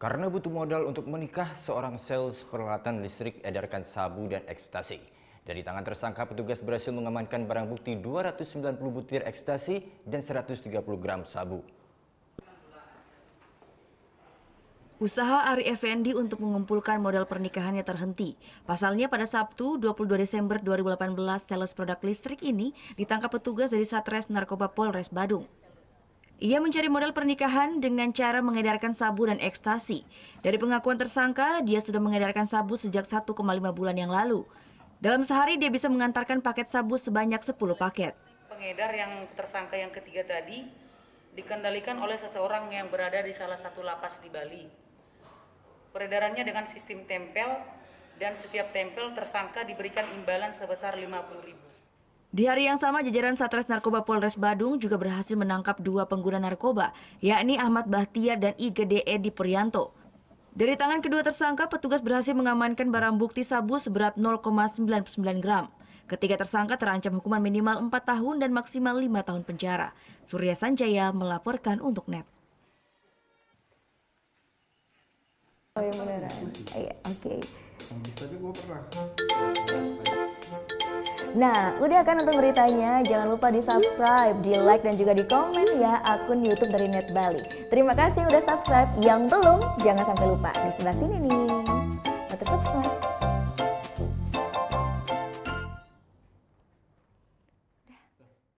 Karena butuh modal untuk menikah, seorang sales peralatan listrik edarkan sabu dan ekstasi. Dari tangan tersangka, petugas berhasil mengamankan barang bukti 290 butir ekstasi dan 130 gram sabu. Usaha Ari Effendi untuk mengumpulkan modal pernikahannya terhenti. Pasalnya pada Sabtu 22 Desember 2018, sales produk listrik ini ditangkap petugas dari Satres Narkoba Polres Badung. Ia mencari modal pernikahan dengan cara mengedarkan sabu dan ekstasi. Dari pengakuan tersangka, dia sudah mengedarkan sabu sejak 1,5 bulan yang lalu. Dalam sehari dia bisa mengantarkan paket sabu sebanyak 10 paket. Pengedar yang tersangka yang ketiga tadi dikendalikan oleh seseorang yang berada di salah satu lapas di Bali. Peredarannya dengan sistem tempel dan setiap tempel tersangka diberikan imbalan sebesar 50.000. Di hari yang sama, jajaran Satres Narkoba Polres Badung juga berhasil menangkap 2 pengguna narkoba, yakni Ahmad Bahtiar dan IGDE Edi Prianto. Dari tangan kedua tersangka, petugas berhasil mengamankan barang bukti sabu seberat 0,99 gram. Ketiga tersangka terancam hukuman minimal 4 tahun dan maksimal 5 tahun penjara. Surya Sanjaya melaporkan untuk NET. Oh yang beneran? Iya, oke. Tapi gue pernah. Nah, udah kan untuk beritanya? Jangan lupa di subscribe, di like, dan juga di komen ya akun YouTube dari Net Bali. Terima kasih udah subscribe. Yang belum, jangan sampai lupa. Di sebelah sini nih. Subscribe.